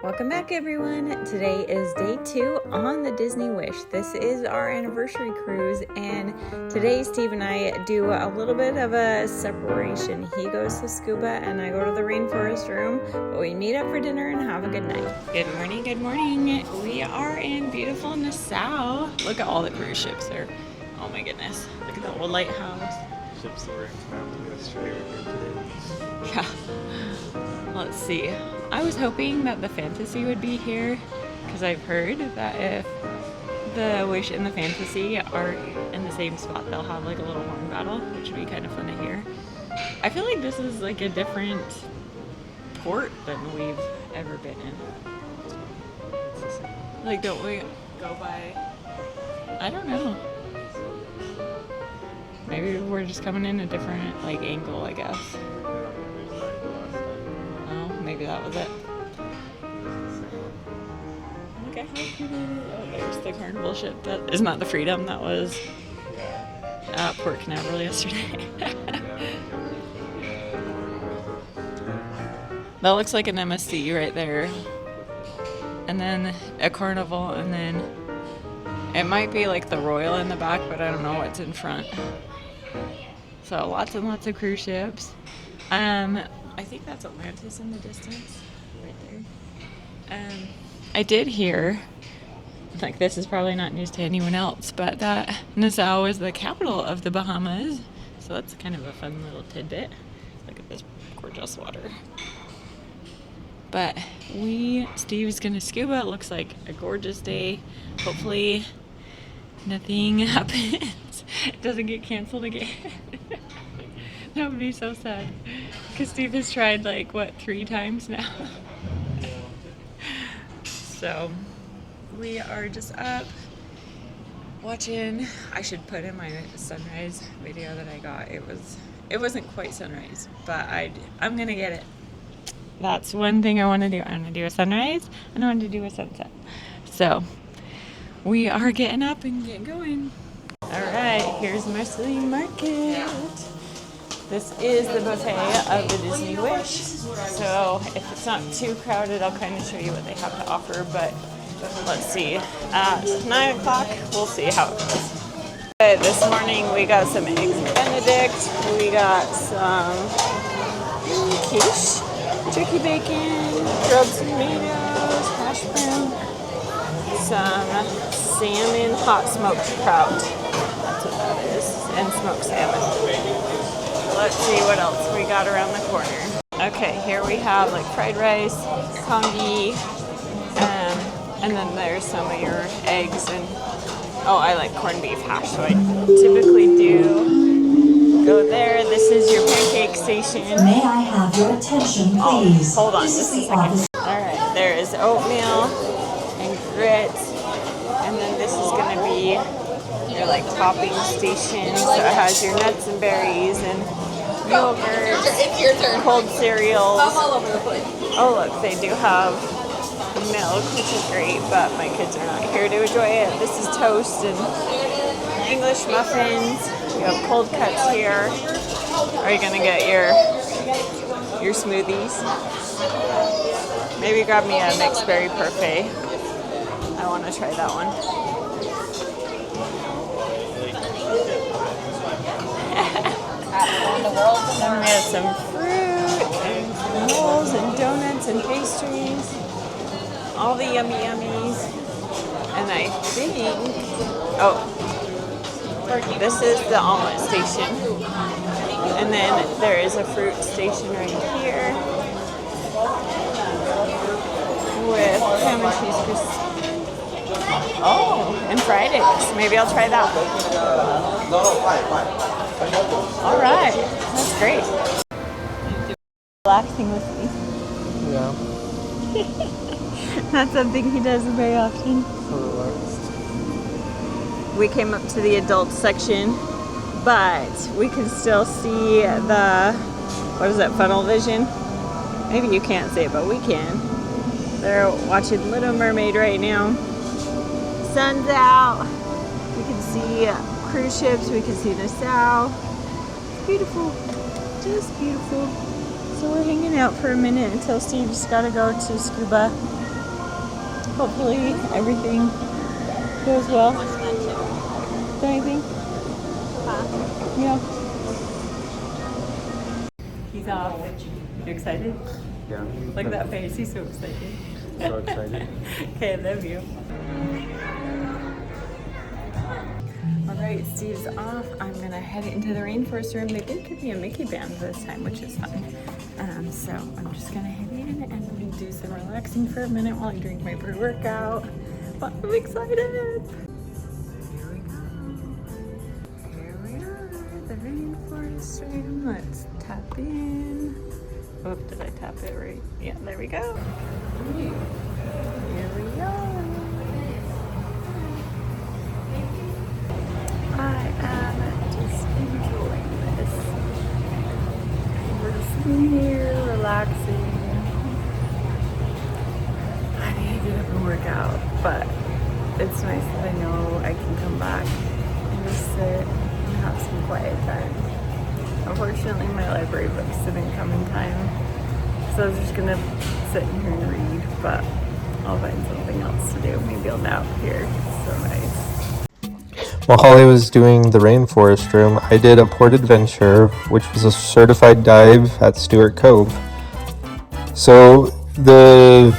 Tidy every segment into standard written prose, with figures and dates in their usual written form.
Welcome back, everyone. Today is day 2 on the Disney Wish. This is our anniversary cruise, and today Steve and I do a little bit of a separation. He goes to Scuba and I go to the Rainforest Room, but we meet up for dinner and have a good night. Good morning, good morning. We are in beautiful Nassau. Look at all the cruise ships there. Oh my goodness. Look at the old lighthouse. Ships that were in town to Australia today. Yeah. Let's see. I was hoping that the Fantasy would be here because I've heard that if the Wish and the Fantasy are in the same spot, they'll have like a little horn battle, which would be kind of fun to hear. I feel like this is like a different port than we've ever been in. Like, don't we go by? I don't know. Maybe we're just coming in a different like angle, I guess. Maybe that was it. Okay, oh, there's the Carnival ship. That isn't that the Freedom that was at Port Canaveral yesterday. That looks like an MSC right there, and then a Carnival, and then it might be like the Royal in the back, but I don't know what's in front. So lots and lots of cruise ships. I think that's Atlantis in the distance, right there. I did hear, like, this is probably not news to anyone else, but that Nassau is the capital of the Bahamas. So that's kind of a fun little tidbit. Look at this gorgeous water. But Steve's gonna scuba. It looks like a gorgeous day. Hopefully nothing happens. It doesn't get canceled again. That would be so sad. Because Steve has tried, like, what, 3 times now? So, we are just up watching. I should put in my sunrise video that I got. It wasn't quite sunrise, but I'm going to get it. That's one thing I want to do. I want to do a sunrise, and I want to do a sunset. So, we are getting up and getting going. Alright, here's Marceline Market. This is the buffet of the Disney Wish, so if it's not too crowded, I'll kind of show you what they have to offer, but let's see. At 9 o'clock, we'll see how it goes. This morning, we got some Eggs Benedict, we got some quiche, turkey bacon, grilled tomatoes, hash brown, some salmon hot smoked trout, that's what that is, and smoked salmon. Let's see what else we got around the corner. Okay, here we have like fried rice, congee, and then there's some of your eggs and, oh, I like corned beef hash, so I typically do go there. This is your pancake station. May I have your attention, please? Oh, hold on just a second. Alright, there is oatmeal and grits, and then this is going to be your like topping station, so it has your nuts and berries and yogurt, cold cereals. Oh look, they do have milk, which is great, but my kids are not here to enjoy it. This is toast and English muffins. You have cold cuts here. Are you gonna get your smoothies? Maybe grab me a mixed berry parfait. I want to try that one. And we have some fruit and some rolls and donuts and pastries. All the yummy yummies. And I think, this is the omelet station. And then there is a fruit station right here with ham and cheese crisps. Oh, and fried eggs. Maybe I'll try that. All right, that's great. Relaxing with me. Yeah. That's something he does very often. Relaxed. We came up to the adult section, but we can still see the, what is that, funnel vision? Maybe you can't see it, but we can. They're watching Little Mermaid right now. Sun's out. We can see cruise ships. We can see Nassau. It's beautiful. Just beautiful. So we're hanging out for a minute until Steve's got to go to Scuba hopefully everything goes well. Don't you think? Yeah. He's off. You excited? Yeah. Look at that face. He's so excited. So excited. Okay, I love you. Alright, Steve's off. I'm gonna head into the Rainforest Room. They did give me a Mickey band this time, which is fun. So I'm just gonna head in and do some relaxing for a minute while I drink my pre-workout. But I'm excited! Here we go. Here we are, the Rainforest Room. Let's tap in. Oh, did I tap it right? Yeah, there we go. Here we are. I am just enjoying this. We're just sitting here, relaxing. I need to get up and work out, but it's nice that I know I can come back and just sit and have some quiet time. Unfortunately, my library books didn't come in time, so I was just gonna sit in here and read, but I'll find something else to do. Maybe I'll nap here. It's so nice. While Holly was doing the Rainforest Room, I did a port adventure, which was a certified dive at Stewart Cove. So the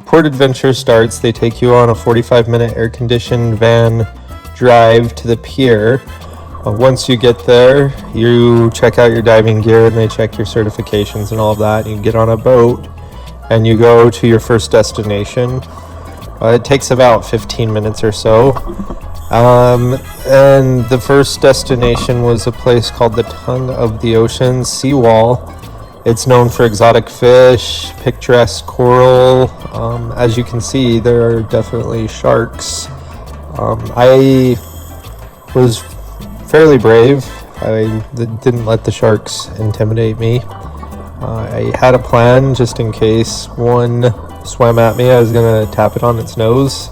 port adventure starts, they take you on a 45-minute air-conditioned van drive to the pier. Once you get there, you check out your diving gear and they check your certifications and all of that. You get on a boat and you go to your first destination. It takes about 15 minutes or so. And the first destination was a place called the Tongue of the Ocean Seawall. It's known for exotic fish, picturesque coral. As you can see, there are definitely sharks. I was fairly brave. I didn't let the sharks intimidate me. I had a plan just in case one swam at me. I was gonna tap it on its nose,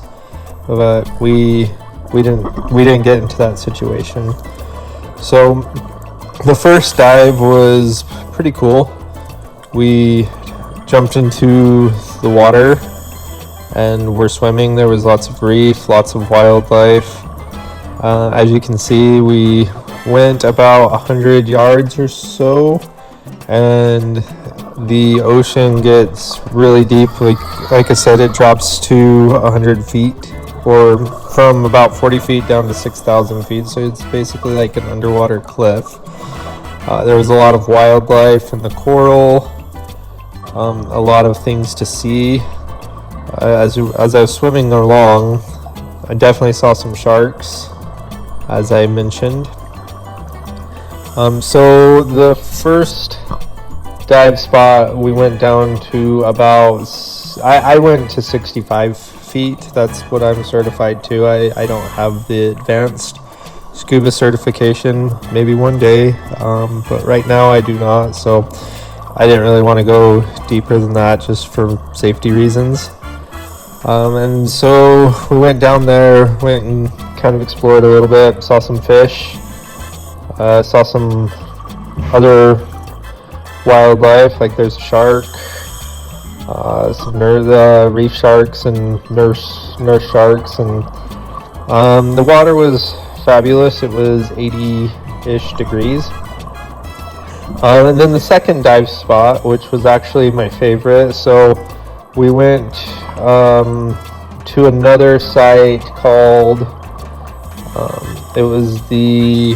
but we didn't get into that situation. So the first dive was pretty cool. We jumped into the water and we're swimming. There was lots of reef, lots of wildlife. As you can see, we went about 100 yards or so, and the ocean gets really deep. Like I said, it drops to 100 feet, or from about 40 feet down to 6,000 feet, so it's basically like an underwater cliff. There was a lot of wildlife in the coral, a lot of things to see. As I was swimming along, I definitely saw some sharks, as I mentioned. So the first dive spot, we went down to about, I went to 65 feet. That's what I'm certified to. I don't have the advanced scuba certification, maybe one day, but right now I do not, so I didn't really want to go deeper than that just for safety reasons. And so we went down there, went and kind of explored a little bit, saw some fish, saw some other wildlife, like there's a shark, some reef sharks and nurse sharks, and the water was fabulous. It was 80-ish degrees. And then the second dive spot, which was actually my favorite, so we went to another site called, it was the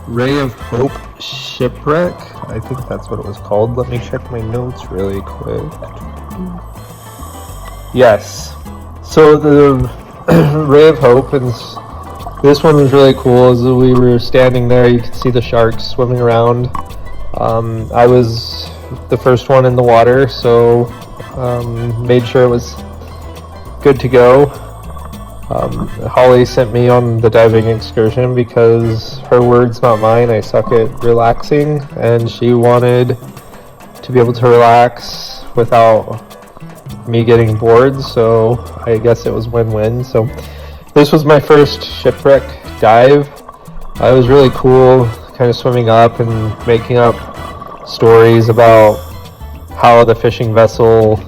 Ray of Hope Shipwreck. I think that's what it was called. Let me check my notes really quick. Yes. So the Ray of Hope, and this one was really cool. As we were standing there, you could see the sharks swimming around. I was the first one in the water, so made sure it was good to go. Holly sent me on the diving excursion because, her words not mine, I suck at relaxing, and she wanted to be able to relax without me getting bored, so I guess it was win-win. So this was my first shipwreck dive. It was really cool, kind of swimming up and making up stories about how the fishing vessel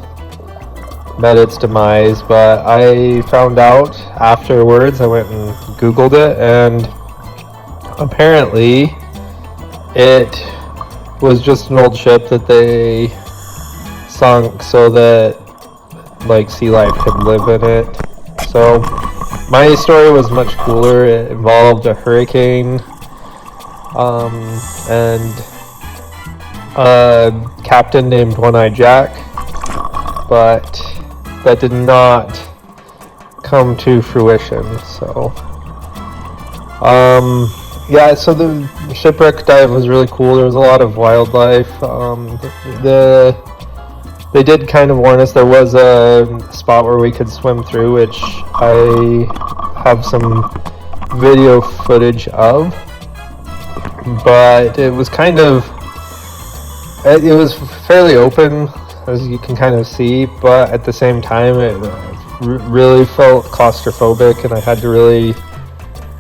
met its demise, but I found out afterwards. I went and Googled it, and apparently it was just an old ship that they sunk so that like sea life could live in it. So my story was much cooler. It involved a hurricane, and a captain named One-Eyed Jack, but that did not come to fruition. So yeah, so the shipwreck dive was really cool. There was a lot of wildlife. They did kind of warn us there was a spot where we could swim through, which I have some video footage of, but it was it was fairly open, as you can kind of see, but at the same time it really felt claustrophobic, and I had to really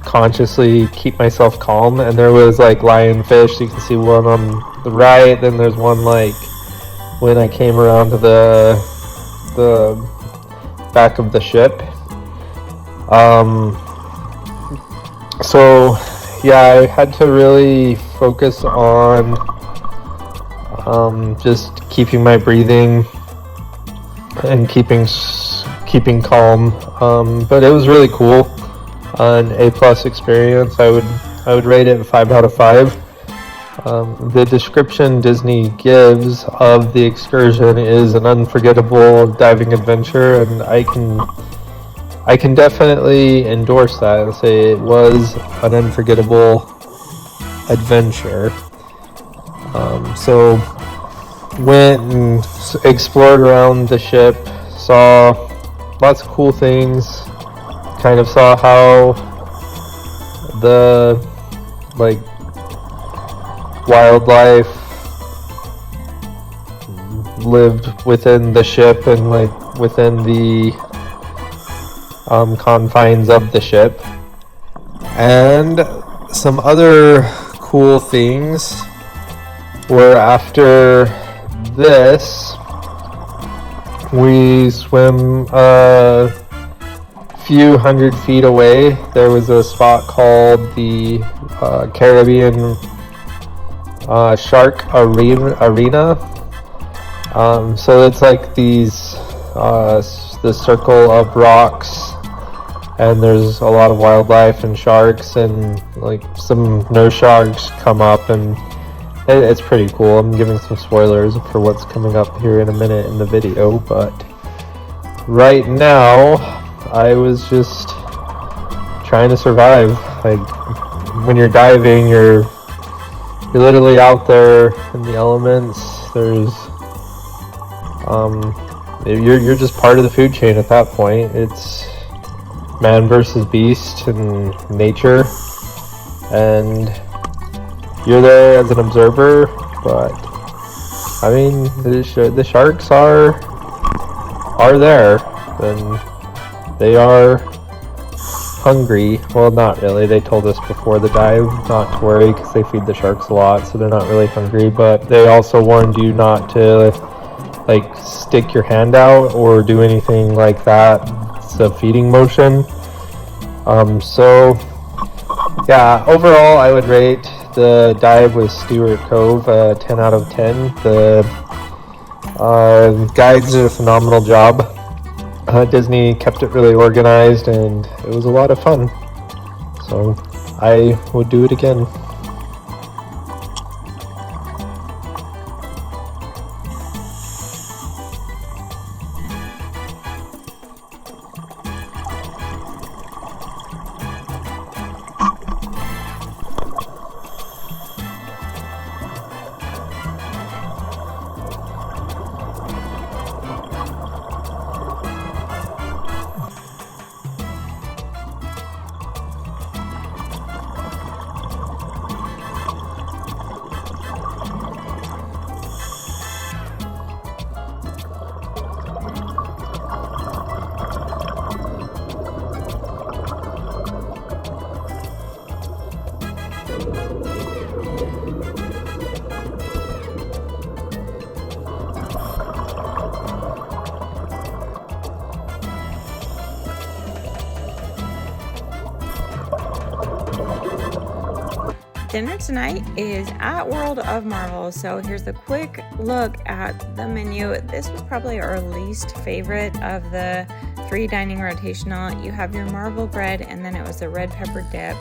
consciously keep myself calm. And there was like lionfish, you can see one on the right, then there's one like when I came around to the back of the ship. So yeah, I had to really focus on just keeping my breathing and keeping calm. But it was really cool, an A+ experience. I would rate it 5 out of 5. The description Disney gives of the excursion is an unforgettable diving adventure, and I can definitely endorse that and say it was an unforgettable adventure. So went and explored around the ship, saw lots of cool things, kind of saw how the like wildlife lived within the ship and like within the confines of the ship. And some other cool things were, after this we swim a few hundred feet away. There was a spot called the Caribbean Shark Arena. So it's like these the circle of rocks, and there's a lot of wildlife and sharks, and like some nurse sharks come up, and it's pretty cool. I'm giving some spoilers for what's coming up here in a minute in the video, but right now I was just trying to survive. Like, when you're diving, you're literally out there in the elements. There's you're just part of the food chain at that point. It's man versus beast and nature, and you're there as an observer. But I mean, the sharks are there, and they are hungry. Well, not really. They told us before the dive not to worry because they feed the sharks a lot, so they're not really hungry. But they also warned you not to like stick your hand out or do anything like that. It's a feeding motion. So yeah, overall I would rate the dive with Stewart Cove 10 out of 10. The guides did a phenomenal job. Disney kept it really organized, and it was a lot of fun. So I would do it again. dinner tonight is at World of Marvel. So here's a quick look at the menu. This was probably our least favorite of the 3 dining rotational. You have your Marvel bread, and then it was a red pepper dip.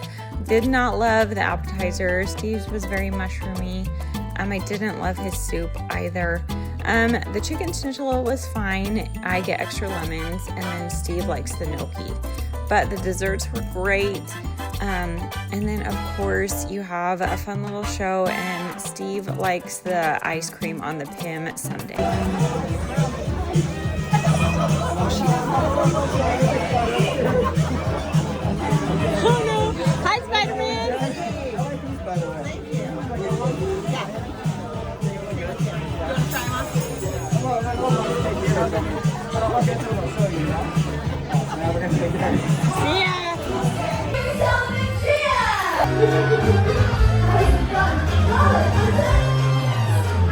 Did not love the appetizer. Steve's was very mushroomy. I didn't love his soup either. The chicken schnitzel was fine. I get extra lemons, and then Steve likes the gnocchi. But the desserts were great. And then of course you have a fun little show, and Steve likes the ice cream on the Pim sundae. Oh no! Hi, Spider-Man! See ya!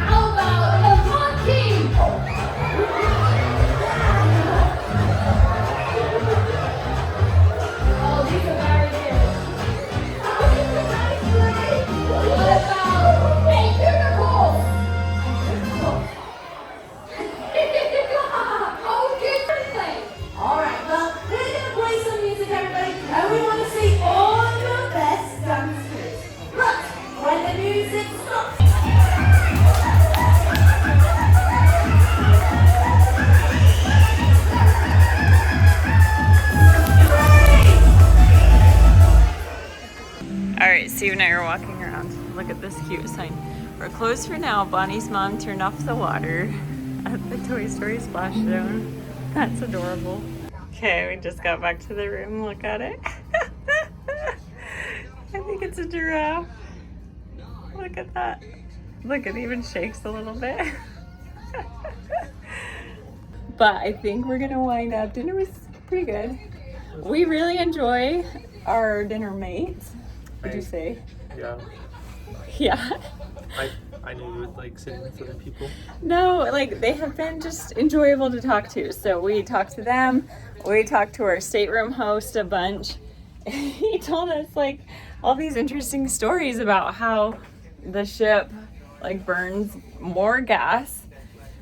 How about a monkey? Oh, these are very good. What about a unicorn? Okay, play. All right, well, we're gonna play some music, everybody, and we want to see all your best dancers. Look, when the music stops. Alright, Steve and I are walking around. Look at this cute sign. We're closed for now. Bonnie's mom turned off the water at the Toy Story splash zone. That's adorable. Okay, we just got back to the room. Look at it. I think it's a giraffe. Look at that. Look, it even shakes a little bit. But I think we're gonna wind up. Dinner was pretty good. We really enjoy our dinner mates. Would you say? Yeah. Yeah. I knew you would like sitting with other people. No, like they have been just enjoyable to talk to. So we talked to them. We talked to our stateroom host a bunch. He told us like all these interesting stories about how the ship like burns more gas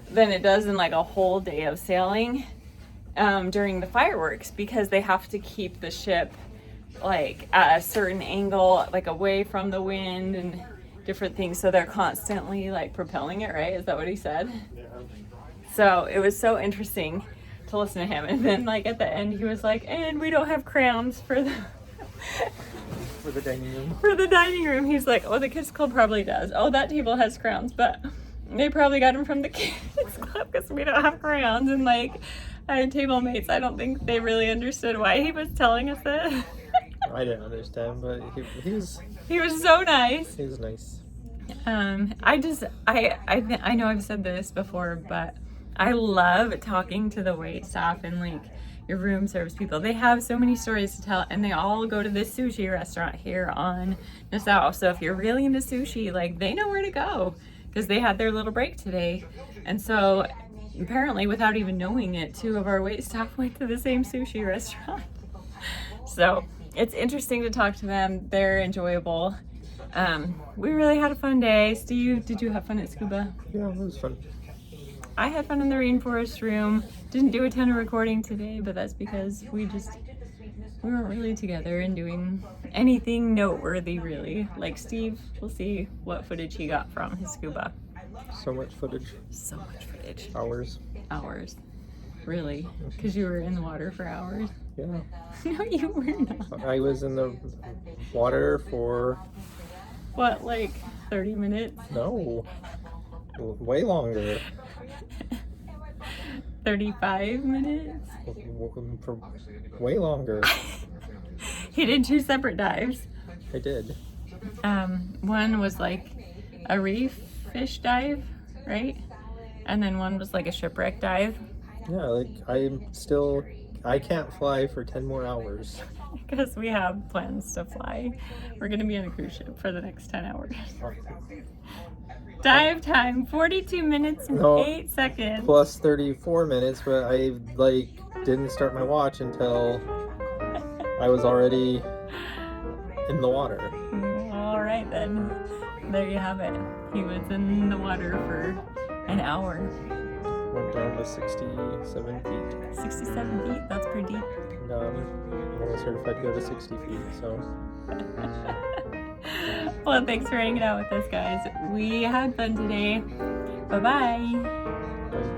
than it does in like a whole day of sailing during the fireworks, because they have to keep the ship like at a certain angle, like away from the wind and different things, so they're constantly like propelling it, right? Is that what he said? Yeah. So it was so interesting to listen to him. And then like at the end he was like, and we don't have crowns for the For the dining room. for the dining room. He's like, oh, the kids club probably does. Oh, that table has crowns, but they probably got them from the kids club because we don't have crowns. And like our table mates, I don't think they really understood why he was telling us that. I didn't understand, but he was So nice. he was nice. I know I've said this before, but I love talking to the wait staff and like your room service people. They have so many stories to tell, and they all go to this sushi restaurant here on Nassau. So if you're really into sushi, like they know where to go because they had their little break today. And so apparently, without even knowing it, 2 of our wait staff went to the same sushi restaurant. So it's interesting to talk to them. They're enjoyable. We really had a fun day. Steve, did you have fun at Scuba? Yeah, it was fun. I had fun in the Rainforest Room. Didn't do a ton of recording today, but that's because we weren't really together and doing anything noteworthy, really. Like Steve, we'll see what footage he got from his scuba. So much footage. So much footage. Hours. Really? Because you were in the water for hours? Yeah. No, you were not. I was in the water for What, like 30 minutes? no, way longer. 35 minutes? For way longer. He did 2 separate dives. I did. One was like a reef fish dive, right? And then one was like a shipwreck dive. Yeah, like I can't fly for 10 more hours. Because we have plans to fly. We're going to be on a cruise ship for the next 10 hours. Dive time, 42 minutes and 8 seconds. Plus 34 minutes, but I didn't start my watch until I was already in the water. All right, right then. There you have it. He was in the water for an hour. Went down to 67 feet. 67 feet? That's pretty deep. And I'm only certified to go to 60 feet, so. Well, thanks for hanging out with us, guys. We had fun today. Bye-bye. Bye.